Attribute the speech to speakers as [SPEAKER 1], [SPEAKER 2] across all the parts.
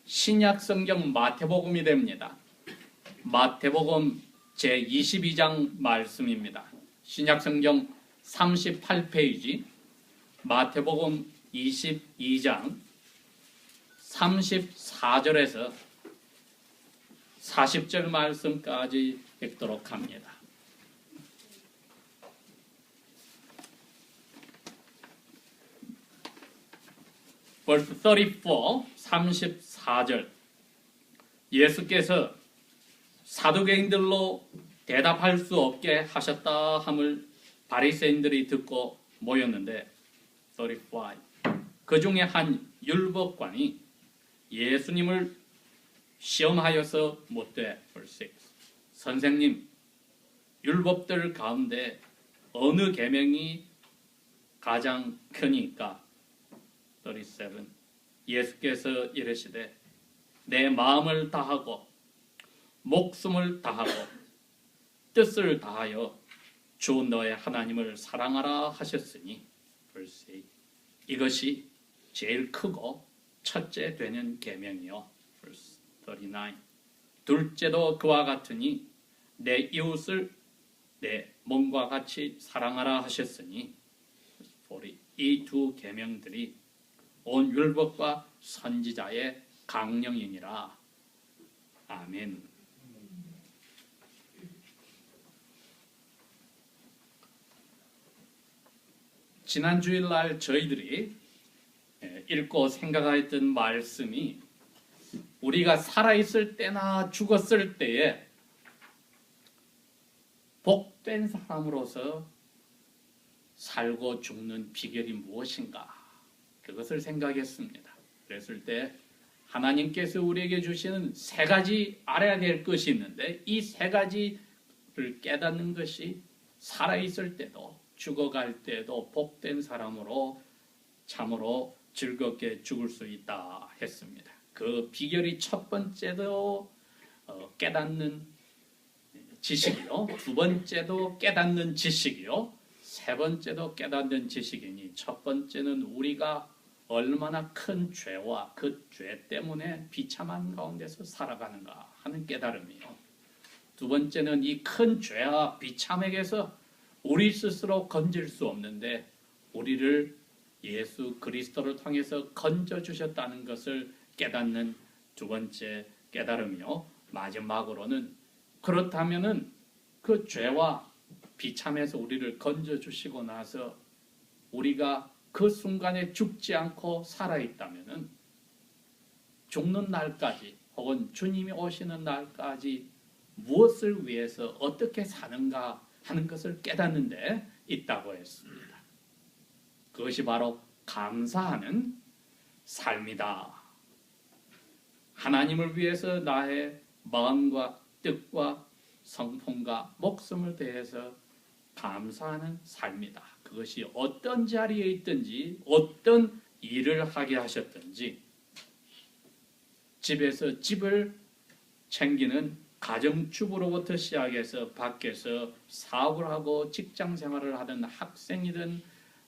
[SPEAKER 1] 신약 성경 마태복음이 됩니다. 마태복음 제22장 말씀입니다. 신약 성경 38페이지 마태복음 22장 34절에서 40절 말씀까지 읽도록 합니다. verse 34, 34절. 예수께서 사두개인들로 대답할 수 없게 하셨다 함을 바리새인들이 듣고 모였는데 35. 그 중에 한 율법관이 예수님을 시험하여서 묻되 verse 6. 선생님, 율법들 가운데 어느 계명이 가장 크니까? 37. 예수께서 이르시되 내 마음을 다하고 목숨을 다하고 뜻을 다하여 주 너의 하나님을 사랑하라 하셨으니 verse 8. 이것이 제일 크고 첫째 되는 계명이요. verse 39. 둘째도 그와 같으니 내 이웃을 내 몸과 같이 사랑하라 하셨으니 verse 40. 이 두 계명들이 온 율법과 선지자의 강령이니라. 아멘. 지난 주일날 저희들이 읽고 생각했던 말씀이 우리가 살아있을 때나 죽었을 때에 복된 사람으로서 살고 죽는 비결이 무엇인가? 그것을 생각했습니다. 그랬을 때 하나님께서 우리에게 주시는 세 가지 알아야 될 것이 있는데 이 세 가지를 깨닫는 것이 살아있을 때도 죽어갈 때도 복된 사람으로 참으로 즐겁게 죽을 수 있다 했습니다. 그 비결이 첫 번째도 깨닫는 지식이요, 두 번째도 깨닫는 지식이요, 세 번째도 깨닫는 지식이니 첫 번째는 우리가 얼마나 큰 죄와 그 죄 때문에 비참한 가운데서 살아가는가 하는 깨달음이요. 두 번째는 이 큰 죄와 비참에게서 우리 스스로 건질 수 없는데 우리를 예수 그리스도를 통해서 건져주셨다는 것을 깨닫는 두 번째 깨달음이요. 마지막으로는 그렇다면은 그 죄와 비참에서 우리를 건져주시고 나서 우리가 그 순간에 죽지 않고 살아있다면은 죽는 날까지 혹은 주님이 오시는 날까지 무엇을 위해서 어떻게 사는가 하는 것을 깨닫는 데 있다고 했습니다. 그것이 바로 감사하는 삶이다. 하나님을 위해서 나의 마음과 뜻과 성품과 목숨을 대해서 감사하는 삶이다. 그것이 어떤 자리에 있든지 어떤 일을 하게 하셨든지 집에서 집을 챙기는 가정주부로부터 시작해서 밖에서 사업을 하고 직장 생활을 하던 학생이든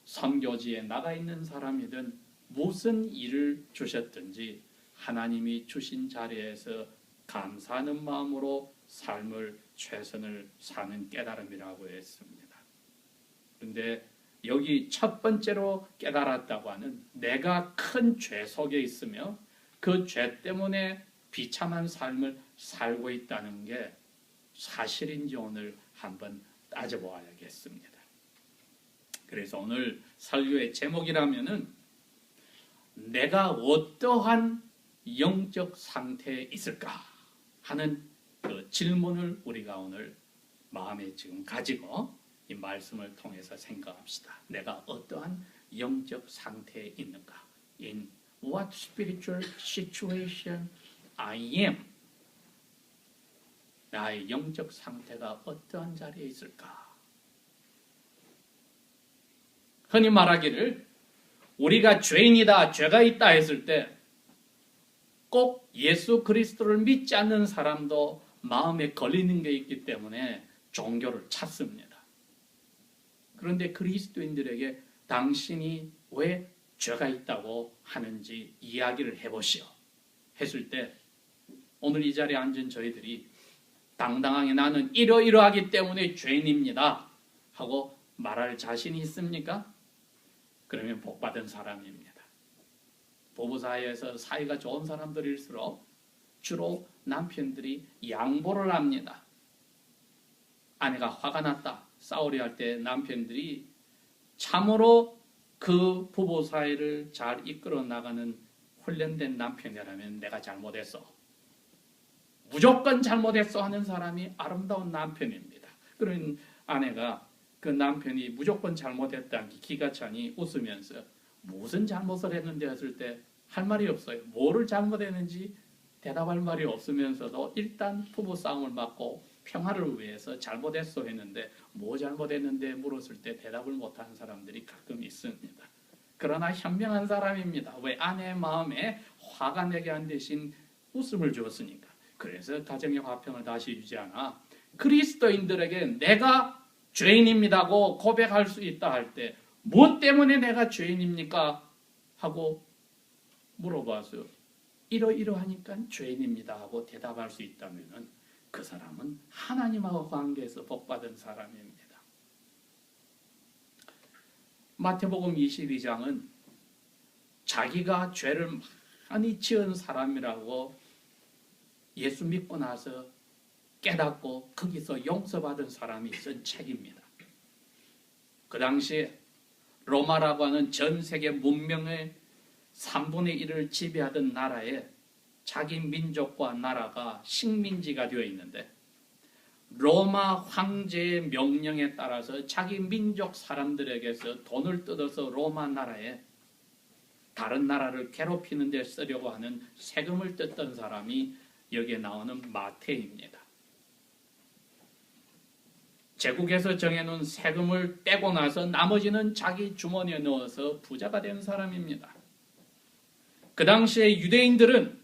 [SPEAKER 1] 선교지에 나가 있는 사람이든 무슨 일을 주셨든지 하나님이 주신 자리에서 감사하는 마음으로 삶을 최선을 사는 깨달음이라고 했습니다. 그런데 여기 첫 번째로 깨달았다고 하는 내가 큰 죄 속에 있으며 그 죄 때문에 비참한 삶을 살고 있다는 게 사실인지 오늘 한번 따져보아야겠습니다. 그래서 오늘 설교의 제목이라면은 내가 어떠한 영적 상태에 있을까 하는 그 질문을 우리가 오늘 마음에 지금 가지고 이 말씀을 통해서 생각합시다. 내가 어떠한 영적 상태에 있는가? In what spiritual situation I am? 나의 영적 상태가 어떠한 자리에 있을까? 흔히 말하기를 우리가 죄인이다, 죄가 있다 했을 때 꼭 예수 그리스도를 믿지 않는 사람도 마음에 걸리는 게 있기 때문에 종교를 찾습니다. 그런데 그리스도인들에게 당신이 왜 죄가 있다고 하는지 이야기를 해보시오. 했을 때 오늘 이 자리에 앉은 저희들이 당당하게 나는 이러이러하기 때문에 죄인입니다 하고 말할 자신이 있습니까? 그러면 복받은 사람입니다. 부부 사이에서 사이가 좋은 사람들일수록 주로 남편들이 양보를 합니다. 아내가 화가 났다, 싸우려 할 때 남편들이 참으로 그 부부 사이를 잘 이끌어 나가는 훈련된 남편이라면 내가 잘못했어, 무조건 잘못했어 하는 사람이 아름다운 남편입니다. 그런 아내가 그 남편이 무조건 잘못했다 기가 차니 웃으면서 무슨 잘못을 했는데 했을 때 할 말이 없어요. 뭐를 잘못했는지 대답할 말이 없으면서도 일단 부부 싸움을 막고 평화를 위해서 잘못했어 했는데 뭐 잘못했는데 물었을 때 대답을 못하는 사람들이 가끔 있습니다. 그러나 현명한 사람입니다. 왜? 아내의 마음에 화가 나게 한 대신 웃음을 주었으니까. 그래서 가정의 화평을 다시 유지하나 그리스도인들에게 내가 죄인입니다고 고백할 수 있다 할 때 무엇 때문에 내가 죄인입니까? 하고 물어봐서 이러이러하니까 죄인입니다 하고 대답할 수 있다면 그 사람은 하나님하고 관계에서 복받은 사람입니다. 마태복음 22장은 자기가 죄를 많이 지은 사람이라고 예수 믿고 나서 깨닫고 거기서 용서받은 사람이 쓴 책입니다. 그 당시에 로마라고 하는 전 세계 문명의 3분의 1을 지배하던 나라에 자기 민족과 나라가 식민지가 되어 있는데 로마 황제의 명령에 따라서 자기 민족 사람들에게서 돈을 뜯어서 로마 나라에 다른 나라를 괴롭히는 데 쓰려고 하는 세금을 뜯던 사람이 여기에 나오는 마태입니다. 제국에서 정해놓은 세금을 떼고 나서 나머지는 자기 주머니에 넣어서 부자가 된 사람입니다. 그 당시에 유대인들은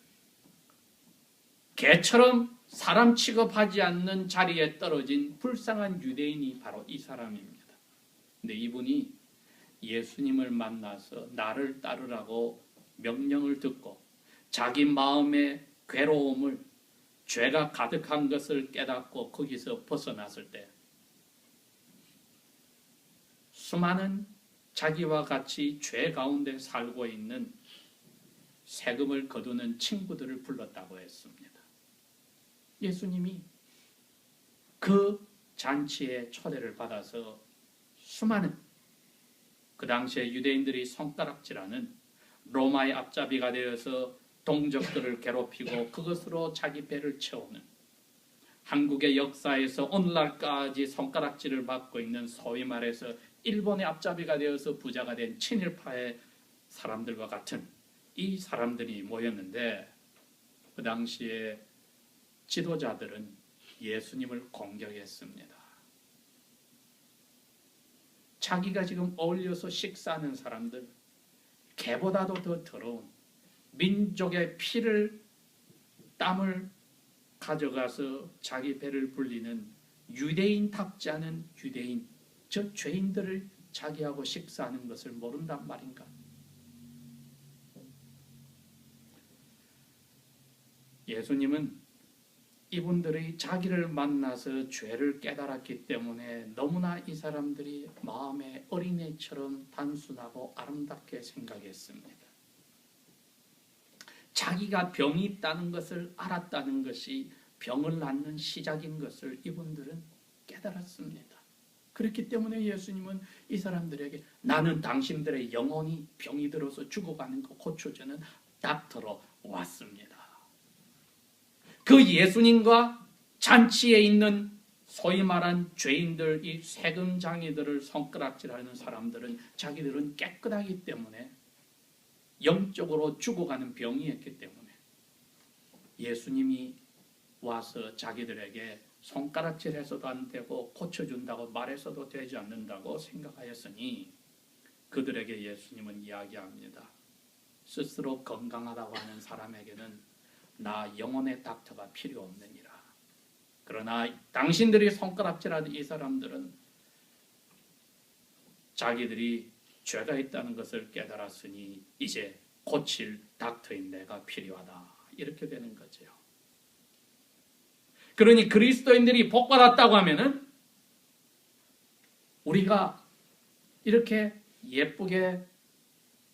[SPEAKER 1] 개처럼 사람 취급하지 않는 자리에 떨어진 불쌍한 유대인이 바로 이 사람입니다. 근데 이분이 예수님을 만나서 나를 따르라고 명령을 듣고 자기 마음의 괴로움을 죄가 가득한 것을 깨닫고 거기서 벗어났을 때 수많은 자기와 같이 죄 가운데 살고 있는 세금을 거두는 친구들을 불렀다고 했습니다. 예수님이 그 잔치에 초대를 받아서 수많은 그 당시에 유대인들이 손가락질하는 로마의 앞잡이가 되어서 동족들을 괴롭히고 그것으로 자기 배를 채우는 한국의 역사에서 오늘날까지 손가락질을 받고 있는 소위 말해서 일본의 앞잡이가 되어서 부자가 된 친일파의 사람들과 같은 이 사람들이 모였는데 그 당시에 지도자들은 예수님을 공격했습니다. 자기가 지금 어울려서 식사하는 사람들, 개보다도 더 더러운 민족의 피를 땀을 가져가서 자기 배를 불리는 유대인답지 않은 유대인, 저 죄인들을 자기하고 식사하는 것을 모른단 말인가? 예수님은 이분들이 자기를 만나서 죄를 깨달았기 때문에 너무나 이 사람들이 마음의 어린애처럼 단순하고 아름답게 생각했습니다. 자기가 병이 있다는 것을 알았다는 것이 병을 낫는 시작인 것을 이분들은 깨달았습니다. 그렇기 때문에 예수님은 이 사람들에게 나는 당신들의 영혼이 병이 들어서 죽어가는 거 고쳐주는 닥터로 왔습니다. 그 예수님과 잔치에 있는 소위 말한 죄인들, 이 세금장이들을 손가락질하는 사람들은 자기들은 깨끗하기 때문에 영적으로 죽어가는 병이었기 때문에 예수님이 와서 자기들에게 손가락질해서도 안 되고 고쳐준다고 말해서도 되지 않는다고 생각하였으니 그들에게 예수님은 이야기합니다. 스스로 건강하다고 하는 사람에게는 나 영혼의 닥터가 필요 없느니라. 그러나 당신들이 손가락질하는 이 사람들은 자기들이 죄가 있다는 것을 깨달았으니 이제 고칠 닥터인 내가 필요하다. 이렇게 되는 거죠. 그러니 그리스도인들이 복받았다고 하면은 우리가 이렇게 예쁘게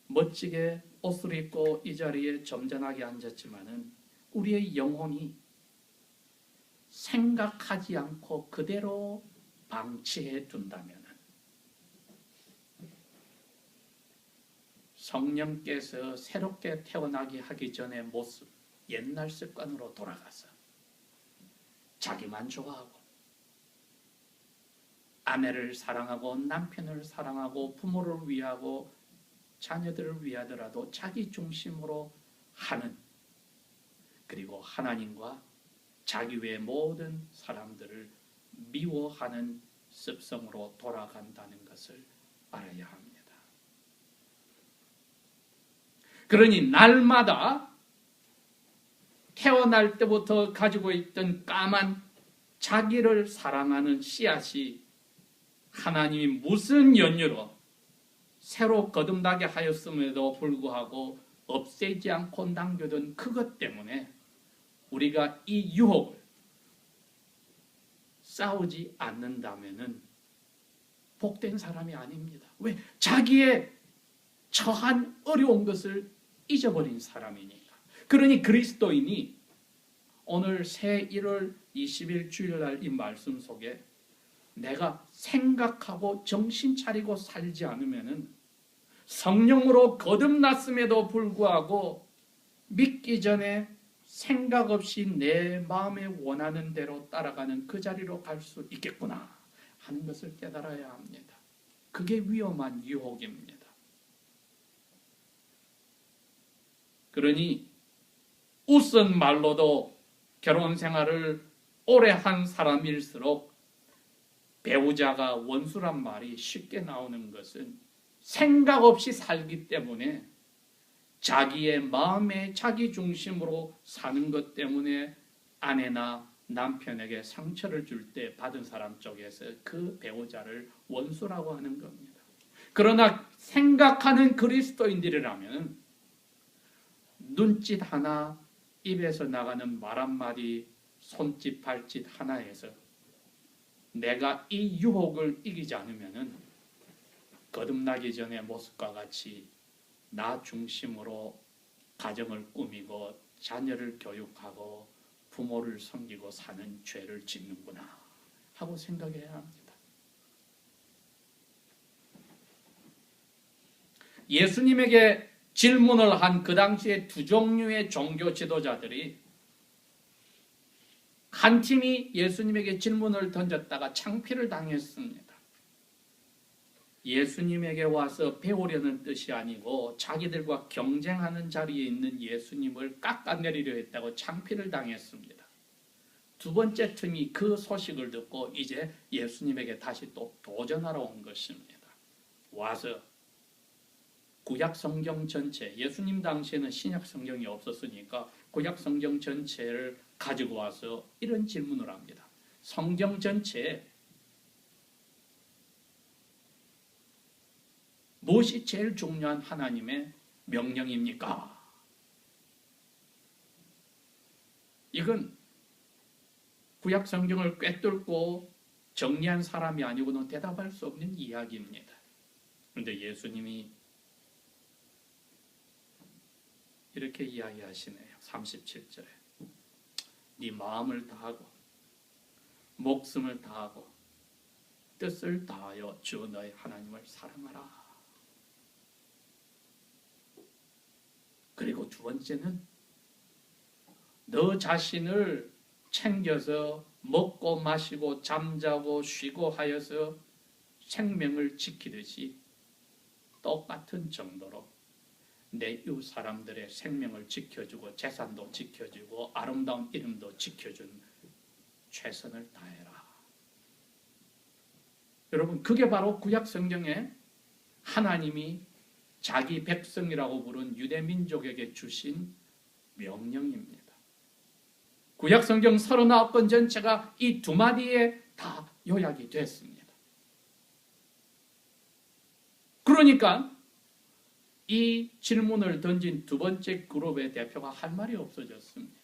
[SPEAKER 1] 멋지게 옷을 입고 이 자리에 점잖하게 앉았지만은 우리의 영혼이 생각하지 않고 그대로 방치해 둔다면은 성령께서 새롭게 태어나게 하기 전의 모습, 옛날 습관으로 돌아가서 자기만 좋아하고 아내를 사랑하고 남편을 사랑하고 부모를 위하고 자녀들을 위하더라도 자기 중심으로 하는, 그리고 하나님과 자기 외의 모든 사람들을 미워하는 습성으로 돌아간다는 것을 알아야 합니다. 그러니 날마다 태어날 때부터 가지고 있던 까만 자기를 사랑하는 씨앗이 하나님이 무슨 연유로 새로 거듭나게 하였음에도 불구하고 없애지 않고 남겨둔 그것 때문에 우리가 이 유혹을 싸우지 않는다면은 복된 사람이 아닙니다. 왜? 자기의 처한 어려운 것을 잊어버린 사람이니까. 그러니 그리스도인이 오늘 새 1월 20일 주일날 이 말씀 속에 내가 생각하고 정신 차리고 살지 않으면은 성령으로 거듭났음에도 불구하고 믿기 전에 생각 없이 내 마음에 원하는 대로 따라가는 그 자리로 갈 수 있겠구나 하는 것을 깨달아야 합니다. 그게 위험한 유혹입니다. 그러니 웃은 말로도 결혼 생활을 오래 한 사람일수록 배우자가 원수란 말이 쉽게 나오는 것은 생각 없이 살기 때문에 자기의 마음에 자기 중심으로 사는 것 때문에 아내나 남편에게 상처를 줄 때 받은 사람 쪽에서 그 배우자를 원수라고 하는 겁니다. 그러나 생각하는 그리스도인들이라면 눈짓 하나, 입에서 나가는 말 한마디, 손짓 발짓 하나에서 내가 이 유혹을 이기지 않으면은 거듭나기 전의 모습과 같이 나 중심으로 가정을 꾸미고 자녀를 교육하고 부모를 섬기고 사는 죄를 짓는구나 하고 생각해야 합니다. 예수님에게 질문을 한 그 당시에 두 종류의 종교 지도자들이 한 팀이 예수님에게 질문을 던졌다가 창피를 당했습니다. 예수님에게 와서 배우려는 뜻이 아니고 자기들과 경쟁하는 자리에 있는 예수님을 깎아내리려 했다고 창피를 당했습니다. 두 번째 팀이 그 소식을 듣고 이제 예수님에게 다시 또 도전하러 온 것입니다. 와서 구약 성경 전체, 예수님 당시에는 신약 성경이 없었으니까 구약 성경 전체를 가지고 와서 이런 질문을 합니다. 성경 전체에 무엇이 제일 중요한 하나님의 명령입니까? 이건 구약 성경을 꿰뚫고 정리한 사람이 아니고는 대답할 수 없는 이야기입니다. 그런데 예수님이 이렇게 이야기하시네요. 37절에 네 마음을 다하고 목숨을 다하고 뜻을 다하여 주 너의 하나님을 사랑하라. 그리고 두 번째는 너 자신을 챙겨서 먹고 마시고 잠자고 쉬고 하여서 생명을 지키듯이 똑같은 정도로 내 이웃 사람들의 생명을 지켜주고 재산도 지켜주고 아름다운 이름도 지켜준 최선을 다해라. 여러분, 그게 바로 구약 성경에 하나님이 자기 백성이라고 부른 유대 민족에게 주신 명령입니다. 구약 성경 39권 전체가 이 두 마디에 다 요약이 됐습니다. 그러니까 이 질문을 던진 두 번째 그룹의 대표가 할 말이 없어졌습니다.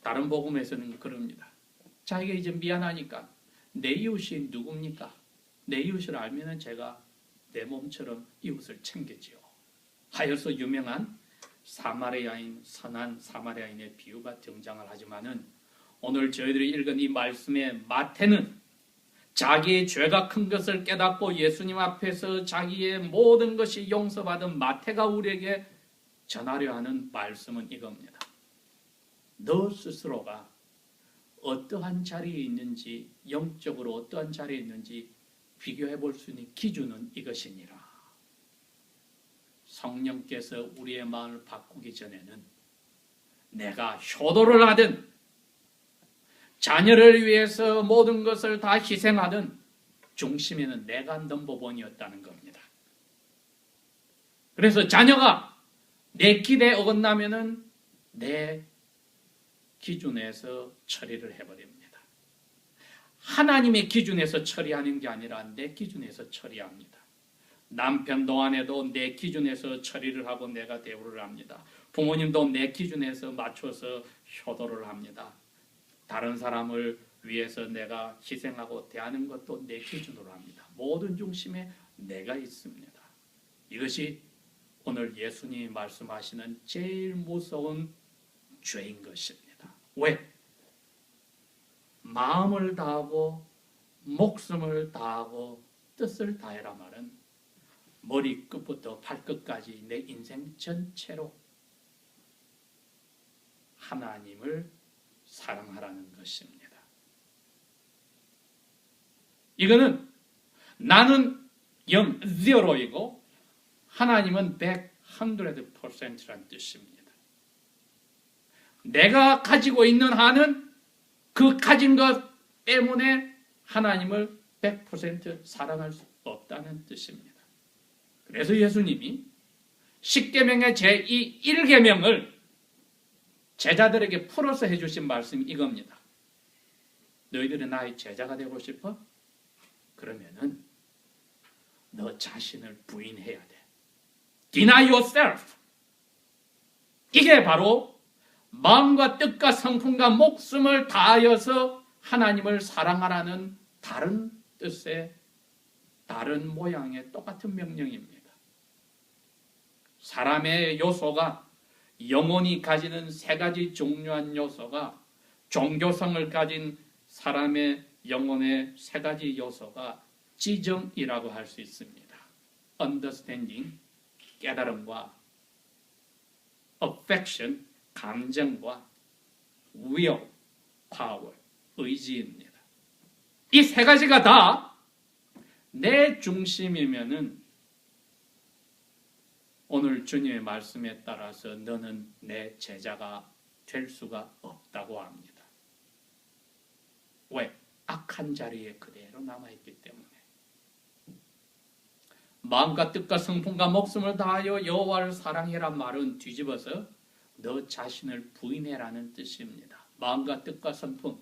[SPEAKER 1] 다른 복음에서는 그럽니다. 자기가 이제 미안하니까 내 이웃이 누굽니까? 내 이웃을 알면 제가 내 몸처럼 이웃을 챙기지요. 하여서 유명한 사마리아인, 선한 사마리아인의 비유가 등장을 하지만은 오늘 저희들이 읽은 이 말씀의 마태는 자기의 죄가 큰 것을 깨닫고 예수님 앞에서 자기의 모든 것이 용서받은 마태가 우리에게 전하려 하는 말씀은 이겁니다. 너 스스로가 어떠한 자리에 있는지, 영적으로 어떠한 자리에 있는지 비교해 볼 수 있는 기준은 이것이니라. 성령께서 우리의 마음을 바꾸기 전에는 내가 효도를 하든 자녀를 위해서 모든 것을 다 희생하든 중심에는 내가 넘버원이었다는 겁니다. 그래서 자녀가 내 기대에 어긋나면은 내 기준에서 처리를 해버립니다. 하나님의 기준에서 처리하는 게 아니라 내 기준에서 처리합니다. 남편 동안에도 내 기준에서 처리를 하고 내가 대우를 합니다. 부모님도 내 기준에서 맞춰서 효도를 합니다. 다른 사람을 위해서 내가 희생하고 대하는 것도 내 기준으로 합니다. 모든 중심에 내가 있습니다. 이것이 오늘 예수님이 말씀하시는 제일 무서운 죄인 것입니다. 왜? 마음을 다하고 목숨을 다하고 뜻을 다해라 말은 머리끝부터 발끝까지 내 인생 전체로 하나님을 사랑하라는 것입니다. 이거는 나는 0이고 하나님은 100%란 뜻입니다. 내가 가지고 있는 한은 그 가진 것 때문에 하나님을 100% 사랑할 수 없다는 뜻입니다. 그래서 예수님이 10계명의 제2 1계명을 제자들에게 풀어서 해주신 말씀이 이겁니다. 너희들이 나의 제자가 되고 싶어? 그러면은 너 자신을 부인해야 돼. Deny yourself. 이게 바로 마음과 뜻과 성품과 목숨을 다하여서 하나님을 사랑하라는 다른 뜻의 다른 모양의 똑같은 명령입니다. 사람의 요소가 영혼이 가지는 세 가지 중요한 요소가 종교성을 가진 사람의 영혼의 세 가지 요소가 지정이라고 할 수 있습니다. Understanding, 깨달음과 affection, 감정과 will, power, 의지입니다. 이 세 가지가 다 내 중심이면은 오늘 주님의 말씀에 따라서 너는 내 제자가 될 수가 없다고 합니다. 왜? 악한 자리에 그대로 남아있기 때문에. 마음과 뜻과 성품과 목숨을 다하여 여호와를 사랑해란 말은 뒤집어서 너 자신을 부인해라는 뜻입니다. 마음과 뜻과 성품,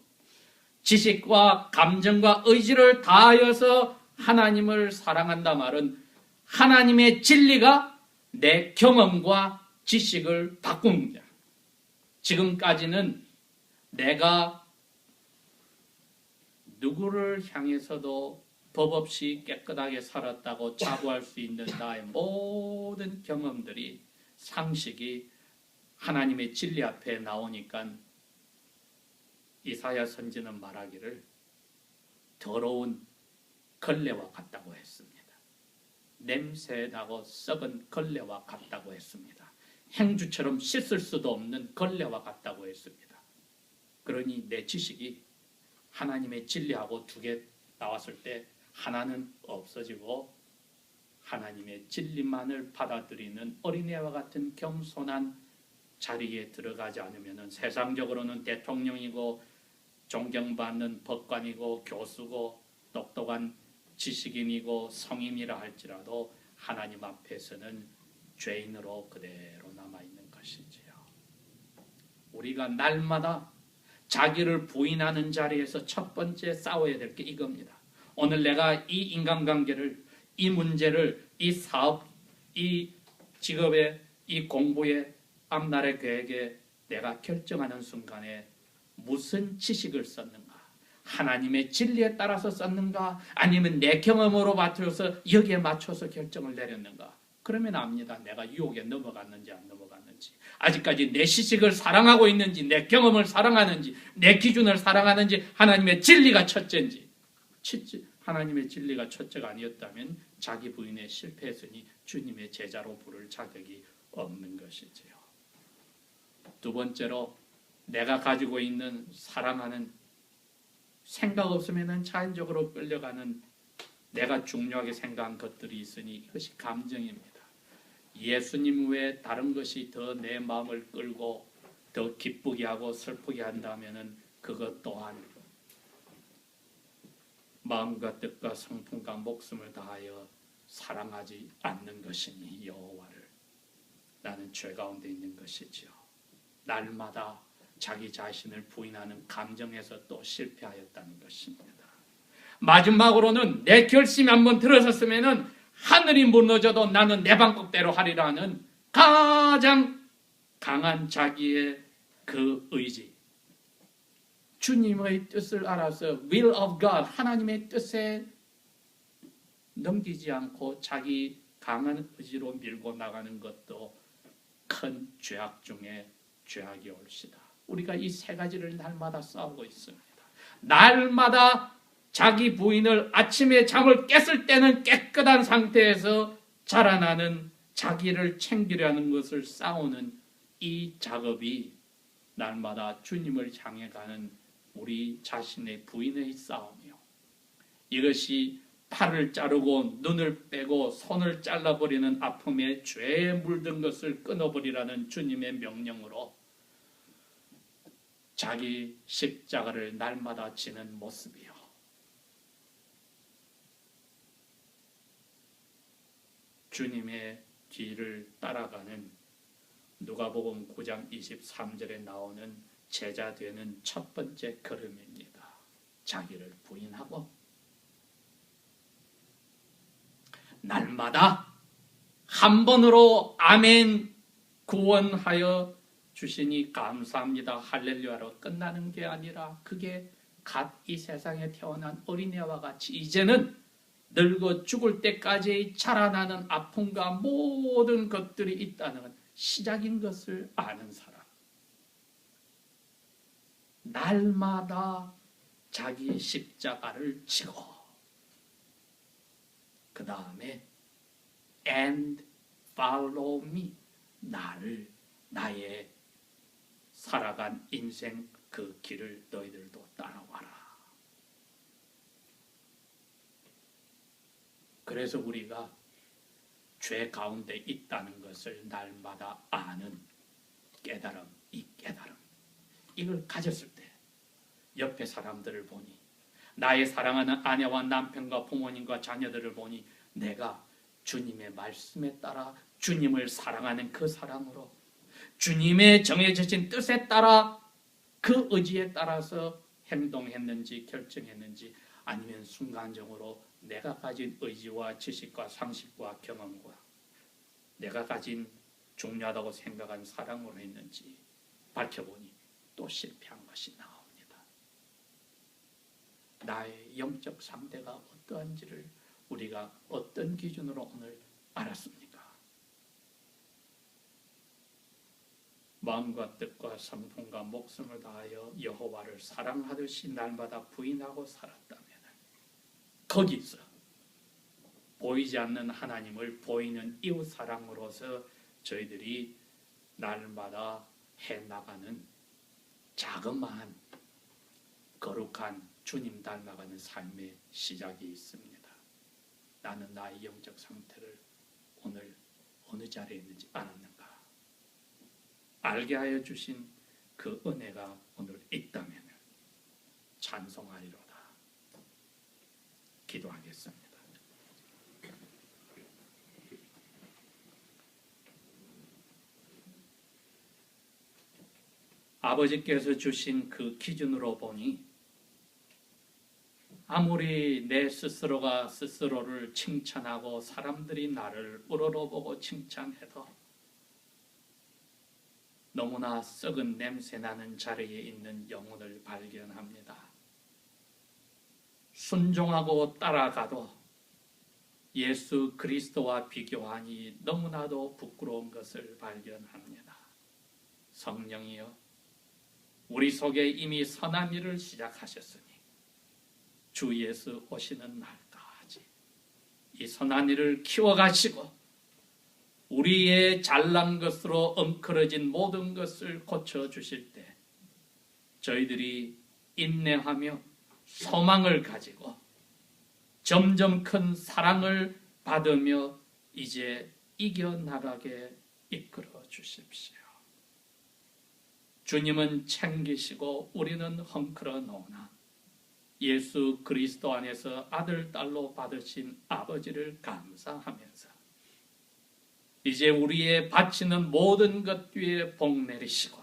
[SPEAKER 1] 지식과 감정과 의지를 다하여서 하나님을 사랑한다 말은 하나님의 진리가 내 경험과 지식을 바꿉니다. 지금까지는 내가 누구를 향해서도 법 없이 깨끗하게 살았다고 자부할 수 있는 나의 모든 경험들이 상식이 하나님의 진리 앞에 나오니까 이사야 선지는 말하기를 더러운 걸레와 같다고 했습니다. 냄새나고 썩은 걸레와 같다고 했습니다. 행주처럼 씻을 수도 없는 걸레와 같다고 했습니다. 그러니 내 지식이 하나님의 진리하고 두 개 나왔을 때 하나는 없어지고 하나님의 진리만을 받아들이는 어린애와 같은 겸손한 자리에 들어가지 않으면 세상적으로는 대통령이고 존경받는 법관이고 교수고 똑똑한 지식인이고 성인이라 할지라도 하나님 앞에서는 죄인으로 그대로 남아있는 것이지요. 우리가 날마다 자기를 부인하는 자리에서 첫 번째 싸워야 될 게 이겁니다. 오늘 내가 이 인간관계를 이 문제를 이 사업, 이 직업에, 이 공부에, 앞날의 계획에 내가 결정하는 순간에 무슨 지식을 썼는가? 하나님의 진리에 따라서 썼는가? 아니면 내 경험으로 맞춰서 여기에 맞춰서 결정을 내렸는가? 그러면 압니다. 내가 유혹에 넘어갔는지 안 넘어갔는지. 아직까지 내 지식을 사랑하고 있는지, 내 경험을 사랑하는지, 내 기준을 사랑하는지, 하나님의 진리가 첫째인지. 하나님의 진리가 첫째가 아니었다면 자기 부인에 실패했으니 주님의 제자로 부를 자격이 없는 것이지요. 두 번째로 내가 가지고 있는 사랑하는, 생각 없으면 자연적으로 끌려가는 내가 중요하게 생각한 것들이 있으니 이것이 감정입니다. 예수님 외에 다른 것이 더 내 마음을 끌고 더 기쁘게 하고 슬프게 한다면 그것 또한 마음과 뜻과 성품과 목숨을 다하여 사랑하지 않는 것이니 여호와를 나는 죄 가운데 있는 것이지요. 날마다 자기 자신을 부인하는 감정에서 또 실패하였다는 것입니다. 마지막으로는 내 결심이 한번 들어섰으면 하늘이 무너져도 나는 내 방법대로 하리라는 가장 강한 자기의 그 의지, 주님의 뜻을 알아서 will of God, 하나님의 뜻에 넘기지 않고 자기 강한 의지로 밀고 나가는 것도 큰 죄악 중에 죄악이 옳시다. 우리가 이 세 가지를 날마다 싸우고 있습니다. 날마다 자기 부인을 아침에 잠을 깼을 때는 깨끗한 상태에서 자라나는 자기를 챙기려는 것을 싸우는 이 작업이 날마다 주님을 향해 가는 우리 자신의 부인의 싸움이요. 이것이 팔을 자르고 눈을 빼고 손을 잘라버리는 아픔에 죄에 물든 것을 끊어버리라는 주님의 명령으로 자기 십자가를 날마다 지는 모습이요. 주님의 뒤를 따라가는 누가복음 9장 23절에 나오는 제자 되는 첫 번째 걸음입니다. 자기를 부인하고 날마다 한 번으로 아멘 구원하여 주시니 감사합니다 할렐루야로 끝나는 게 아니라 그게 갓 이 세상에 태어난 어린애와 같이 이제는 늙어 죽을 때까지 자라나는 아픔과 모든 것들이 있다는 시작인 것을 아는 사람. 날마다 자기 십자가를 지고 그 다음에 and follow me, 나의 살아간 인생 그 길을 너희들도 따라와라. 그래서 우리가 죄 가운데 있다는 것을 날마다 아는 깨달음, 이 깨달음, 이걸 가졌을 때 옆에 사람들을 보니, 나의 사랑하는 아내와 남편과 부모님과 자녀들을 보니 내가 주님의 말씀에 따라 주님을 사랑하는 그 사랑으로 주님의 정해주신 뜻에 따라 그 의지에 따라서 행동했는지 결정했는지, 아니면 순간적으로 내가 가진 의지와 지식과 상식과 경험과 내가 가진 중요하다고 생각한 사랑으로 했는지 밝혀보니 또 실패한 것이 나옵니다. 나의 영적 상태가 어떠한지를 우리가 어떤 기준으로 오늘 알았습니까? 마음과 뜻과 성품과 목숨을 다하여 여호와를 사랑하듯이 날마다 부인하고 살았다면 거기서 보이지 않는 하나님을 보이는 이웃 사랑으로서 저희들이 날마다 해나가는 자그마한 거룩한 주님 닮아가는 삶의 시작이 있습니다. 나는 나의 영적 상태를 오늘 어느 자리에 있는지 알았는가? 알게 하여 주신 그 은혜가 오늘 있다면 찬송하리로다. 기도하겠습니다. 아버지께서 주신 그 기준으로 보니 아무리 내 스스로가 스스로를 칭찬하고 사람들이 나를 우러러보고 칭찬해도 너무나 썩은 냄새나는 자리에 있는 영혼을 발견합니다. 순종하고 따라가도 예수 그리스도와 비교하니 너무나도 부끄러운 것을 발견합니다. 성령이여, 우리 속에 이미 선한 일을 시작하셨으니 주 예수 오시는 날까지 이 선한 일을 키워가시고 우리의 잘난 것으로 엉클어진 모든 것을 고쳐주실 때 저희들이 인내하며 소망을 가지고 점점 큰 사랑을 받으며 이제 이겨나가게 이끌어 주십시오. 주님은 챙기시고 우리는 헝클어 놓으나 예수 그리스도 안에서 아들, 딸로 받으신 아버지를 감사하면서 이제 우리의 바치는 모든 것 위에 복 내리시고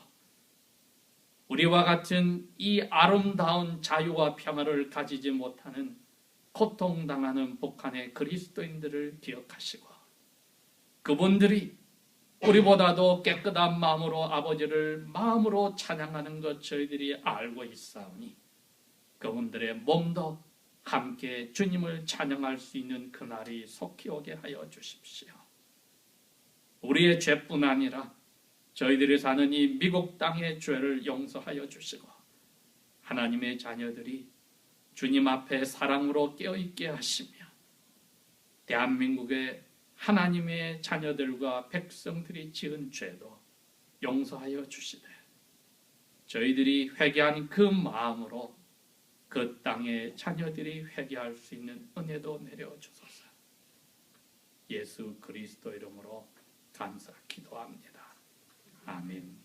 [SPEAKER 1] 우리와 같은 이 아름다운 자유와 평화를 가지지 못하는 고통당하는 북한의 그리스도인들을 기억하시고 그분들이 우리보다도 깨끗한 마음으로 아버지를 마음으로 찬양하는 것 저희들이 알고 있사오니 그분들의 몸도 함께 주님을 찬양할 수 있는 그날이 속히 오게 하여 주십시오. 우리의 죄뿐 아니라 저희들이 사는 이 미국 땅의 죄를 용서하여 주시고 하나님의 자녀들이 주님 앞에 사랑으로 깨어있게 하시며 대한민국의 하나님의 자녀들과 백성들이 지은 죄도 용서하여 주시되 저희들이 회개한 그 마음으로 그 땅의 자녀들이 회개할 수 있는 은혜도 내려주소서. 예수 그리스도 이름으로 감사 기도합니다. 아멘.